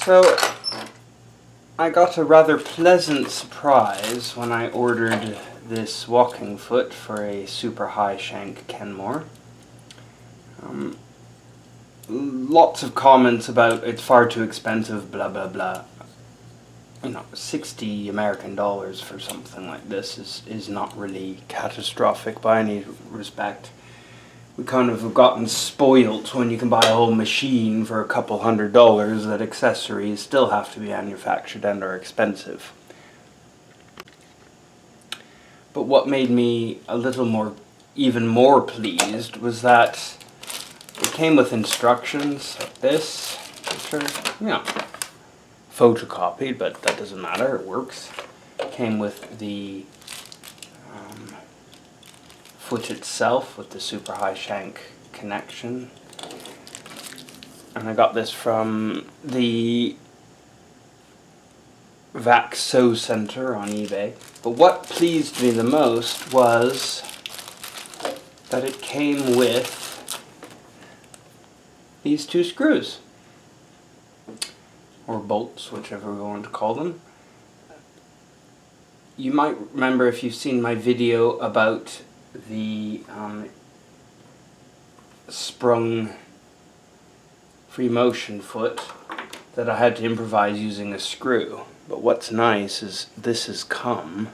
So, I got a rather pleasant surprise when I ordered this walking foot for a super high Shank Kenmore. Lots of comments about it's far too expensive, blah blah blah. 60 American dollars for something like this is not really catastrophic by any respect. We kind of have gotten spoilt when you can buy a whole machine for a couple $100 that accessories still have to be manufactured and are expensive. But what made me even more pleased was that it came with instructions like this, which are, photocopied, but that doesn't matter, it works. It came with the foot itself with the super high shank connection. And I got this from the Vac Sew Center on eBay. But what pleased me the most was that it came with these two screws, or bolts, whichever we want to call them. You might remember, if you've seen my video about the sprung free motion foot, that I had to improvise using a screw. But what's nice is this has come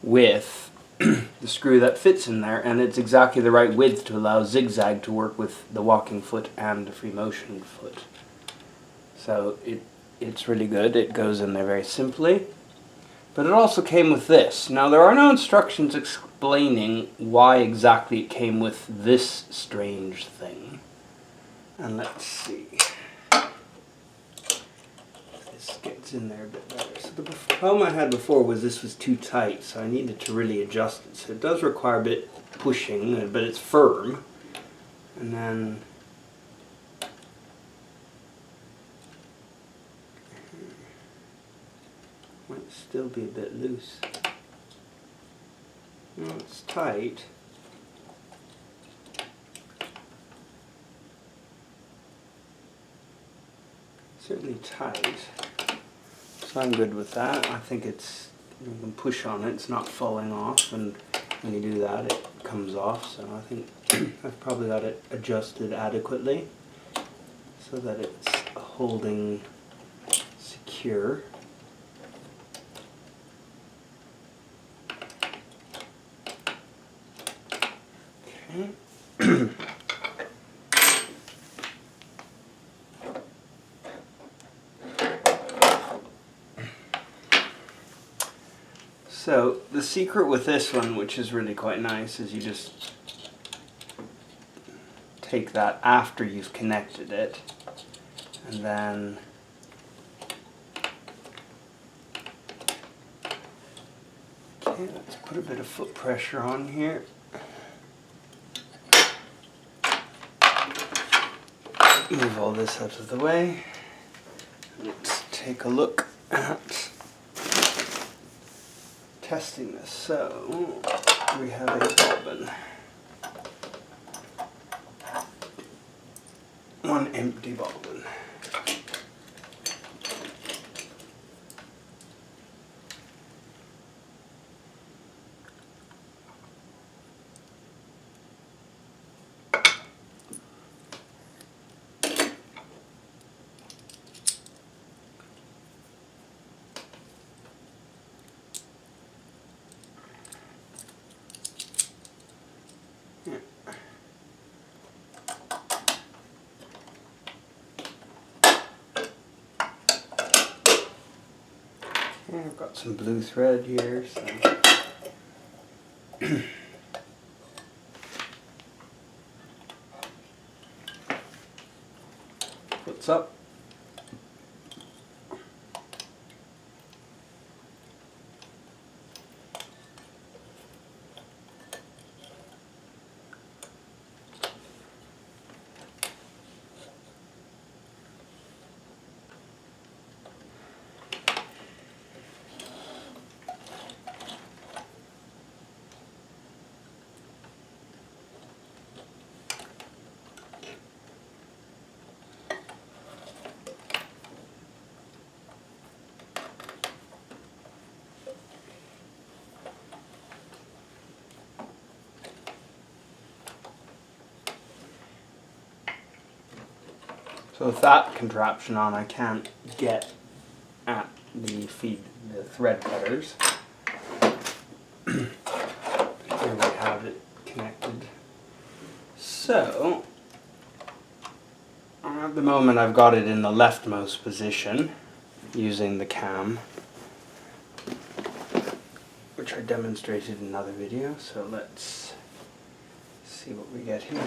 with the screw that fits in there, and it's exactly the right width to allow zigzag to work with the walking foot and the free motion foot. So it's really good. It goes in there very simply. But it also came with this. Now, there are no instructions explaining why exactly it came with this strange thing. And let's see. This gets in there a bit better. So the problem I had before was this was too tight, so I needed to really adjust it. So it does require a bit pushing, but it's firm. And then might still be a bit loose. No, it's tight. Certainly tight. So I'm good with that. I think you can push on it, it's not falling off, and when you do that it comes off. So I think I've probably got it adjusted adequately so that it's holding secure. So the secret with this one, which is really quite nice, is you just take that after you've connected it, and then let's put a bit of foot pressure on here. Move all this out of the way. Let's take a look at testing this. So we have a bobbin, one empty bobbin. I've got some blue thread here, so what's up? So with that contraption on, I can't get at the thread cutters. Here we have it connected. So at the moment I've got it in the leftmost position using the cam, which I demonstrated in another video. So let's see what we get here.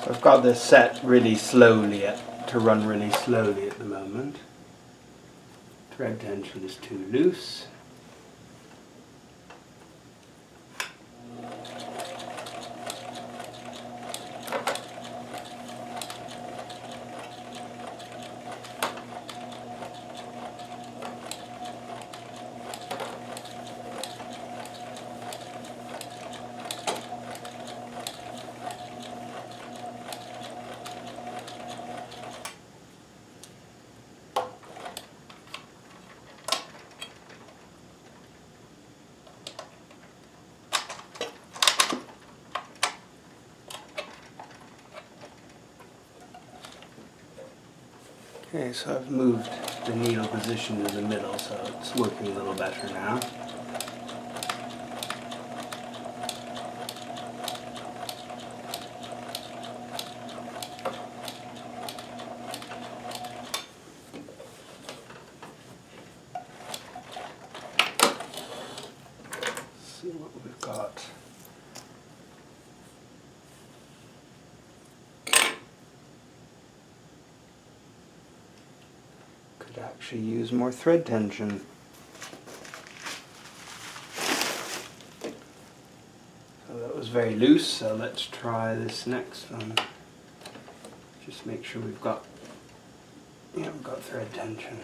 So I've got this set really slowly to run really slowly at the moment. Thread tension is too loose. Okay, so I've moved the needle position to the middle, so it's working a little better now. Let's see what we've got. Could actually use more thread tension. So that was very loose, so let's try this next one. Just make sure we've got thread tension.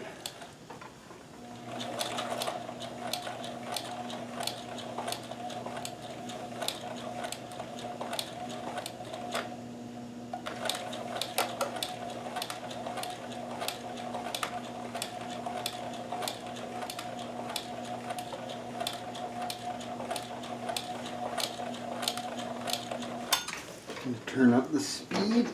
Turn up the speed.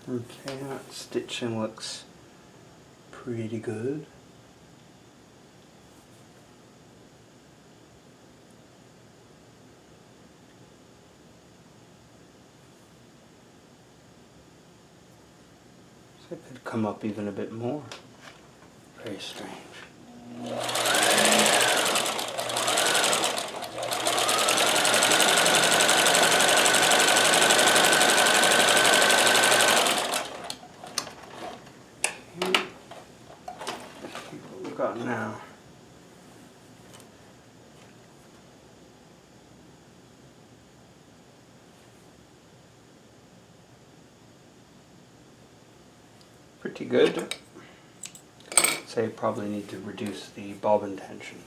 Okay, that stitching looks pretty good. So it could come up even a bit more. Very strange. Got now. Pretty good. say probably need to reduce the bobbin tension.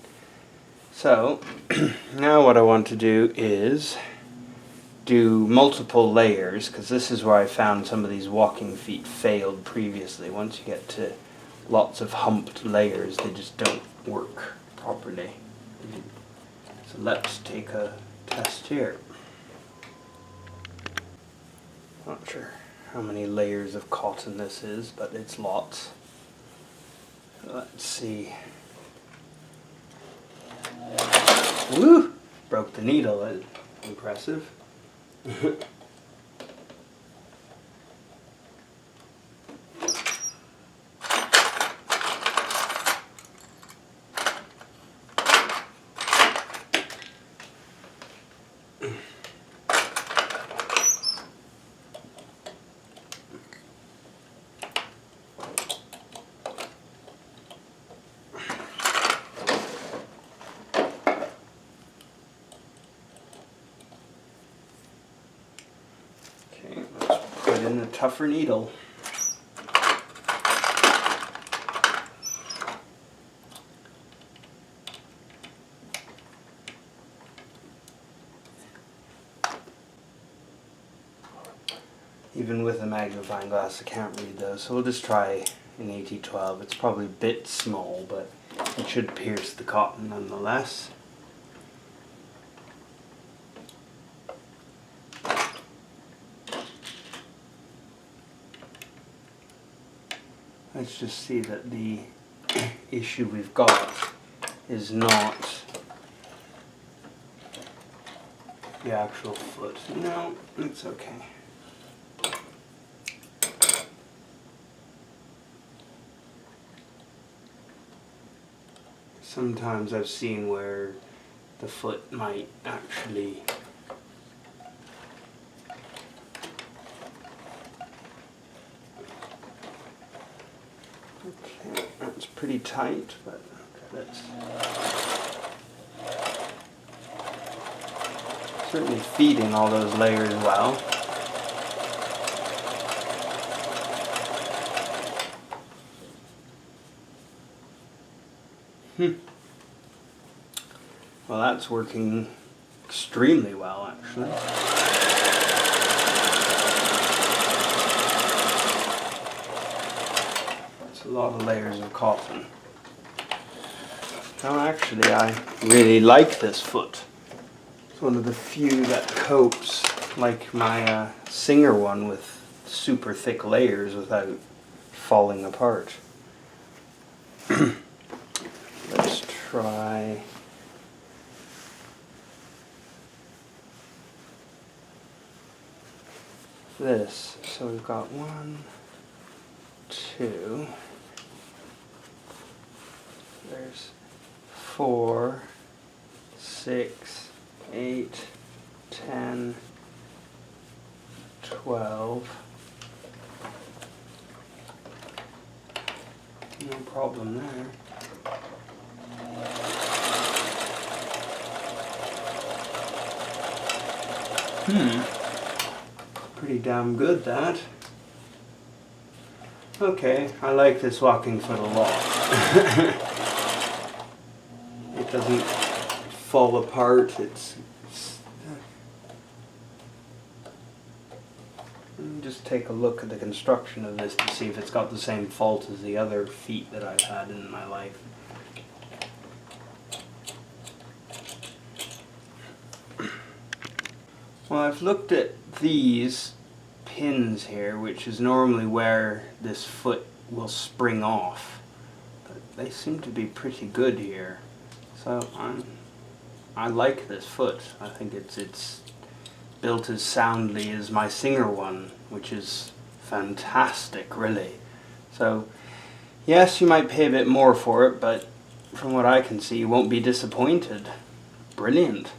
So now what I want to do is do multiple layers, because this is where I found some of these walking feet failed previously. Once you get to lots of humped layers, they just don't work properly. So let's take a test here. Not sure how many layers of cotton this is, but it's lots. Let's see. Woo! Broke the needle. That's impressive. Okay, let's put in a tougher needle. Even with a magnifying glass I can't read those, so we'll just try an AT12. It's probably a bit small, but it should pierce the cotton nonetheless. Let's just see that the issue we've got is not the actual foot. No, it's okay. Sometimes I've seen where the foot might actually okay, that's pretty tight, but that's certainly feeding all those layers well. Well, that's working extremely well, actually. That's a lot of layers of cotton. Now, actually, I really like this foot. It's one of the few that copes, like my Singer one, with super thick layers without falling apart. Let's try this. So we've got 1, 2, there's 4, 6, 8, 10, 12. No problem there. Pretty damn good, that. Okay, I like this walking foot a lot. It doesn't fall apart. It's let me just take a look at the construction of this to see if it's got the same fault as the other feet that I've had in my life. Well, I've looked at these pins here, which is normally where this foot will spring off, but they seem to be pretty good here. So I like this foot. I think it's built as soundly as my Singer one, which is fantastic, really. So yes, you might pay a bit more for it, but from what I can see, you won't be disappointed. Brilliant.